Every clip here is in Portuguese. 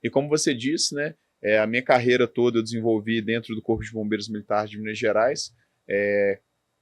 E como você disse, né, a minha carreira toda eu desenvolvi dentro do Corpo de Bombeiros Militares de Minas Gerais,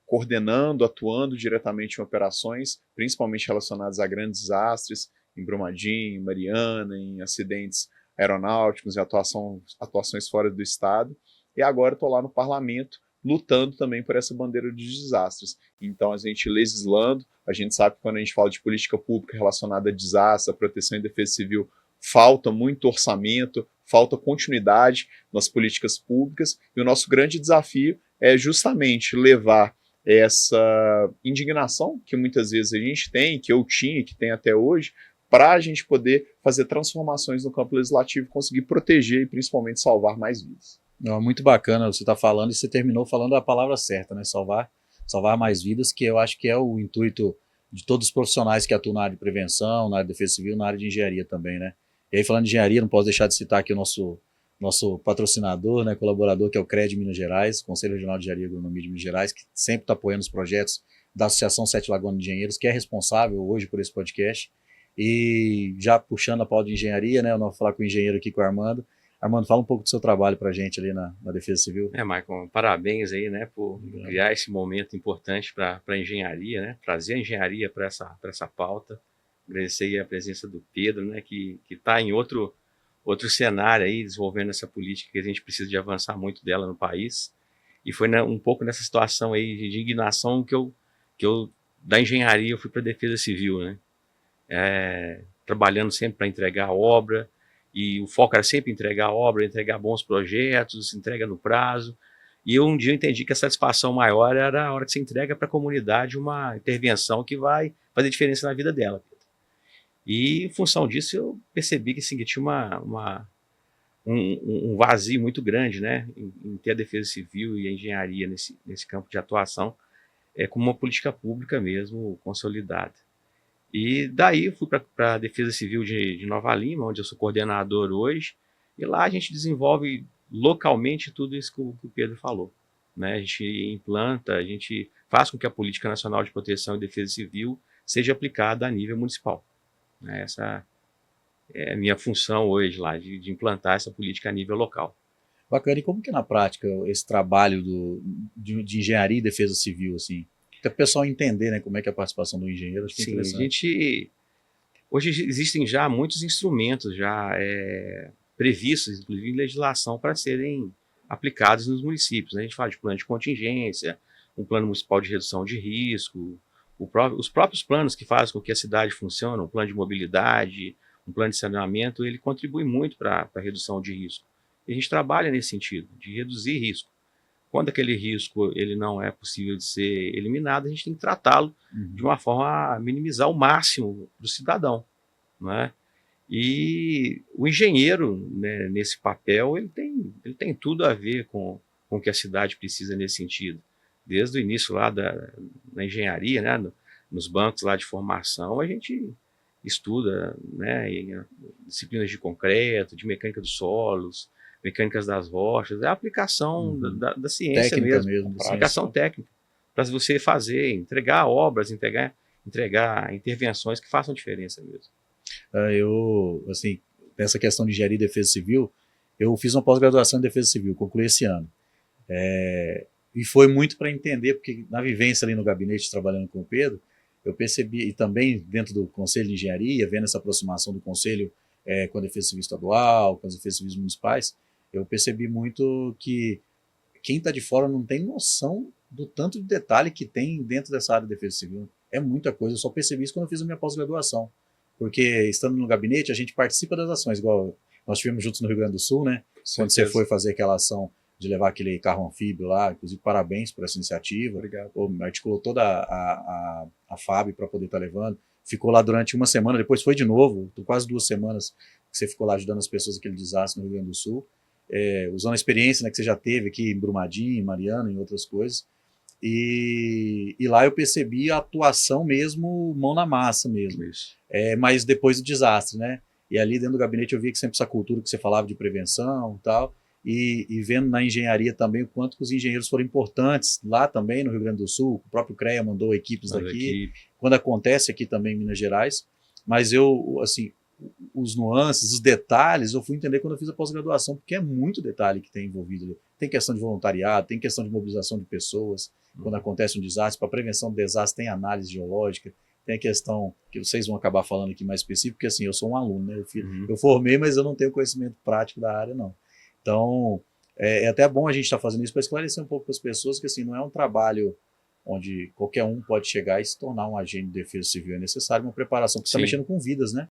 coordenando, atuando diretamente em operações, principalmente relacionadas a grandes desastres, em Brumadinho, em Mariana, em acidentes aeronáuticos e atuações fora do estado. E agora estou lá no parlamento, lutando também por essa bandeira de desastres. Então, a gente legislando, a gente sabe que quando a gente fala de política pública relacionada a desastre, a proteção e defesa civil, falta muito orçamento, falta continuidade nas políticas públicas, e o nosso grande desafio é justamente levar essa indignação que muitas vezes a gente tem, que eu tinha, que tem até hoje, para a gente poder fazer transformações no campo legislativo, conseguir proteger e principalmente salvar mais vidas. Não, muito bacana você estar falando, e você terminou falando a palavra certa, né? Salvar mais vidas, que eu acho que é o intuito de todos os profissionais que atuam na área de prevenção, na área de defesa civil, na área de engenharia também, né? E aí, falando de engenharia, não posso deixar de citar aqui o nosso patrocinador, né, colaborador, que é o CRED Minas Gerais, Conselho Regional de Engenharia e Agronomia de Minas Gerais, que sempre está apoiando os projetos da Associação Sete Lagoas de Engenheiros, que é responsável hoje por esse podcast. E já puxando a pauta de engenharia, né, eu não vou falar com o engenheiro aqui, com o Armando. Armando, fala um pouco do seu trabalho para a gente ali na Defesa Civil. Maicon, parabéns aí, né, por criar esse momento importante para a engenharia, né, trazer a engenharia para essa pauta. Agradecer aí a presença do Pedro, né, que está em outro cenário aí, desenvolvendo essa política que a gente precisa de avançar muito dela no país. E foi um pouco nessa situação aí de indignação que eu da engenharia, eu fui para a defesa civil, né, trabalhando sempre para entregar a obra, e o foco era sempre entregar a obra, entregar bons projetos, entrega no prazo. E um dia eu entendi que a satisfação maior era a hora que você entrega para a comunidade uma intervenção que vai fazer diferença na vida dela. E em função disso eu percebi que assim, que tinha um vazio muito grande, né, em ter a defesa civil e a engenharia nesse campo de atuação, como uma política pública mesmo consolidada. E daí eu fui para a Defesa Civil de Nova Lima, onde eu sou coordenador hoje, e lá a gente desenvolve localmente tudo isso que o Pedro falou, né? A gente implanta, a gente faz com que a Política Nacional de Proteção e Defesa Civil seja aplicada a nível municipal, né? Essa é a minha função hoje lá, de implantar essa política a nível local. Bacana. E como que é na prática esse trabalho de engenharia e defesa civil, assim? Para o pessoal entender, né, como é que é a participação do engenheiro, acho que é interessante. Hoje existem já muitos instrumentos já previstos, inclusive em legislação, para serem aplicados nos municípios, né? A gente fala de plano de contingência, um plano municipal de redução de risco, os próprios planos que fazem com que a cidade funcione, um plano de mobilidade, um plano de saneamento, ele contribui muito para a redução de risco. E a gente trabalha nesse sentido, de reduzir risco. Quando aquele risco ele não é possível de ser eliminado, a gente tem que tratá-lo de uma forma a minimizar o máximo para o cidadão, não é? E o engenheiro, né, nesse papel, ele tem tudo a ver com o que a cidade precisa nesse sentido. Desde o início lá da engenharia, né, nos bancos lá de formação, a gente estuda, né, disciplinas de concreto, de mecânica dos solos, mecânicas das rochas, é a aplicação da ciência mesmo, aplicação técnica, para você entregar obras, entregar intervenções que façam diferença mesmo. Eu, assim, nessa questão de engenharia e defesa civil, eu fiz uma pós-graduação em defesa civil, concluí esse ano. E foi muito para entender, porque na vivência ali no gabinete, trabalhando com o Pedro, eu percebi, e também dentro do Conselho de Engenharia, vendo essa aproximação do Conselho com a Defesa Civil Estadual, com as defesas civis municipais, eu percebi muito que quem está de fora não tem noção do tanto de detalhe que tem dentro dessa área de defesa civil. É muita coisa, eu só percebi isso quando eu fiz a minha pós-graduação. Porque estando no gabinete, a gente participa das ações, igual nós tivemos juntos no Rio Grande do Sul, né? Quando você foi fazer aquela ação de levar aquele carro anfíbio lá, inclusive parabéns por essa iniciativa. Obrigado. Articulou toda a FAB para poder estar levando. Ficou lá durante uma semana, depois foi de novo, quase 2 semanas que você ficou lá ajudando as pessoas naquele desastre no Rio Grande do Sul. Usando a experiência, né, que você já teve aqui em Brumadinho, em Mariana e outras coisas. E lá eu percebi a atuação mesmo, mão na massa mesmo. Mas depois do desastre, né? E ali dentro do gabinete eu via que sempre essa cultura que você falava de prevenção e tal, e vendo na engenharia também o quanto que os engenheiros foram importantes lá também no Rio Grande do Sul, o próprio CREA mandou equipes daqui, quando acontece aqui também em Minas Gerais, mas assim, os nuances, os detalhes, eu fui entender quando eu fiz a pós-graduação, porque é muito detalhe que tem envolvido ali. Tem questão de voluntariado, tem questão de mobilização de pessoas, quando acontece um desastre, para prevenção do desastre tem análise geológica, tem a questão que vocês vão acabar falando aqui mais específico, porque assim, eu sou um aluno, né? Eu formei, mas eu não tenho conhecimento prático da área, não. Então, é até bom a gente estar fazendo isso para esclarecer um pouco para as pessoas que assim, não é um trabalho onde qualquer um pode chegar e se tornar um agente de defesa civil. É necessário uma preparação, porque está mexendo com vidas, né?